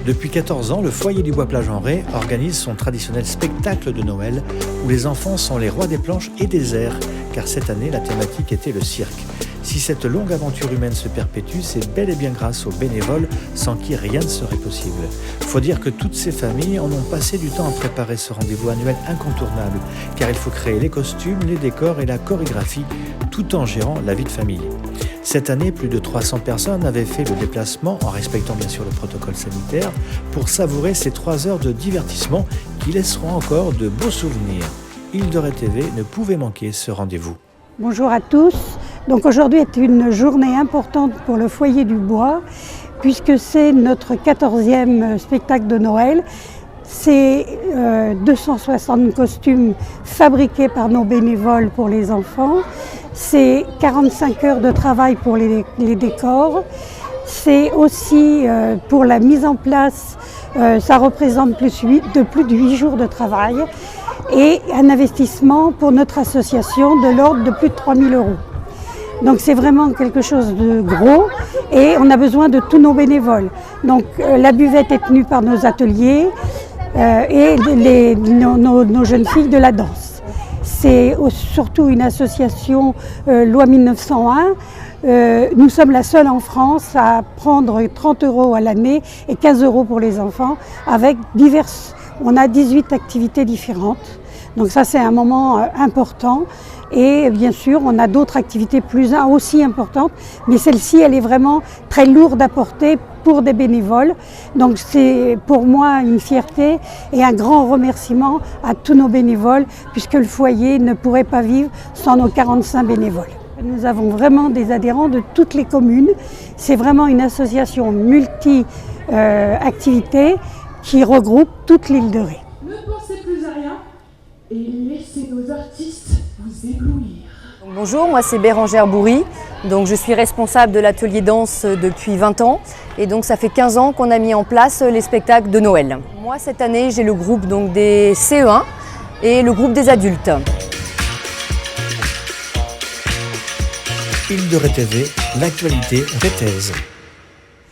Depuis 14 ans, le foyer du Bois Plage-en-Ré organise son traditionnel spectacle de Noël où les enfants sont les rois des planches et des airs, car cette année, la thématique était le cirque. Si cette longue aventure humaine se perpétue, c'est bel et bien grâce aux bénévoles sans qui rien ne serait possible. Faut dire que toutes ces familles en ont passé du temps à préparer ce rendez-vous annuel incontournable, car il faut créer les costumes, les décors et la chorégraphie, tout en gérant la vie de famille. Cette année, plus de 300 personnes avaient fait le déplacement, en respectant bien sûr le protocole sanitaire, pour savourer ces 3 heures de divertissement qui laisseront encore de beaux souvenirs. Île de Ré TV ne pouvait manquer ce rendez-vous. Bonjour à tous. Donc aujourd'hui est une journée importante pour le foyer du Bois, puisque c'est notre 14e spectacle de Noël. C'est 260 costumes fabriqués par nos bénévoles pour les enfants. C'est 45 heures de travail pour les décors. C'est aussi pour la mise en place, ça représente plus de 8 jours de travail et un investissement pour notre association de l'ordre de plus de 3 000 €. Donc c'est vraiment quelque chose de gros et on a besoin de tous nos bénévoles. Donc la buvette est tenue par nos ateliers et nos jeunes filles de la danse. C'est surtout une association loi 1901. Nous sommes la seule en France à prendre 30 € à l'année et 15 € pour les enfants avec on a 18 activités différentes. Donc ça c'est un moment important. Et bien sûr, on a d'autres activités aussi importantes, mais celle-ci, elle est vraiment très lourde à porter pour des bénévoles. Donc c'est pour moi une fierté et un grand remerciement à tous nos bénévoles, puisque le foyer ne pourrait pas vivre sans nos 45 bénévoles. Nous avons vraiment des adhérents de toutes les communes. C'est vraiment une association multi-activités qui regroupe toute l'île de Ré. Ne pensez plus à rien et laissez nos artistes vous éblouir. Bonjour, moi c'est Bérangère Bourri, donc je suis responsable de l'atelier danse depuis 20 ans et donc ça fait 15 ans qu'on a mis en place les spectacles de Noël. Moi cette année j'ai le groupe donc, des CE1 et le groupe des adultes. Île de Ré TV, l'actualité rétaise.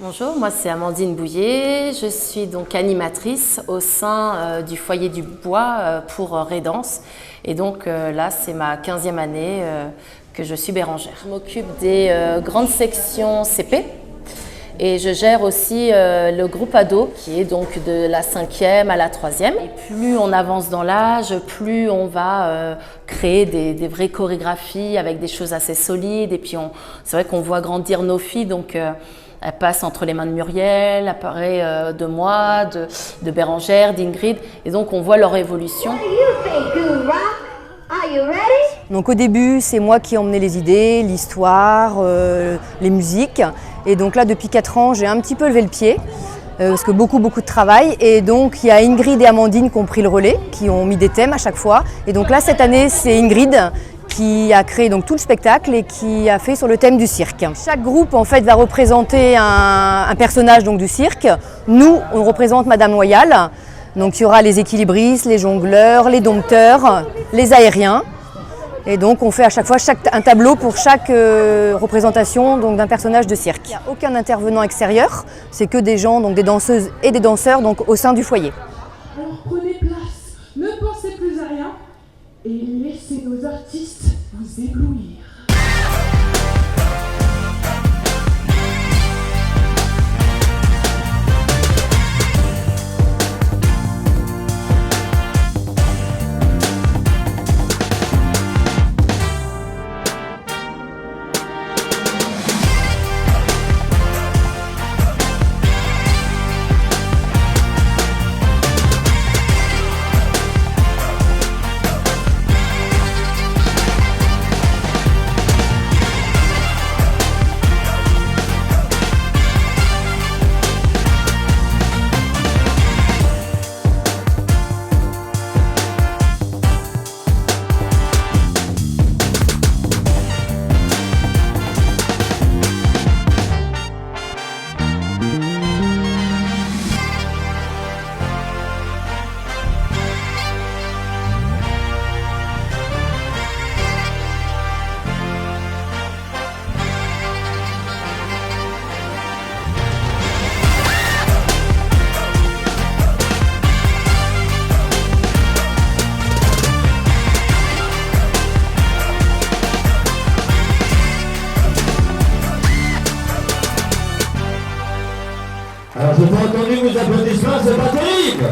Bonjour, moi c'est Amandine Bouillet, je suis donc animatrice au sein du foyer du Bois pour Ré Danse et donc là c'est ma 15e année que je suis Bérangère. Je m'occupe des grandes sections CP et je gère aussi le groupe ado qui est donc de la 5e à la 3e. Et plus on avance dans l'âge, plus on va créer des vraies chorégraphies avec des choses assez solides et puis c'est vrai qu'on voit grandir nos filles donc elle passe entre les mains de Muriel, après de moi, de Bérangère, d'Ingrid. Et donc, on voit leur évolution. Donc au début, c'est moi qui emmenais les idées, l'histoire, les musiques. Et donc là, depuis 4 ans, j'ai un petit peu levé le pied. Parce que beaucoup de travail. Et donc, il y a Ingrid et Amandine qui ont pris le relais, qui ont mis des thèmes à chaque fois. Et donc là, cette année, c'est Ingrid qui a créé donc tout le spectacle et qui a fait sur le thème du cirque. Chaque groupe en fait va représenter un personnage donc, du cirque. Nous, on représente Madame Loyal. Donc il y aura les équilibristes, les jongleurs, les dompteurs, les aériens. Et donc on fait à chaque fois un tableau pour chaque représentation d'un personnage de cirque. Il n'y a aucun intervenant extérieur, c'est que des gens, donc des danseuses et des danseurs donc, au sein du foyer. Alors prenez place, ne pensez plus à rien et laissez nos artistes vous éblouir. Alors je n'ai pas entendu vos applaudissements, c'est pas terrible.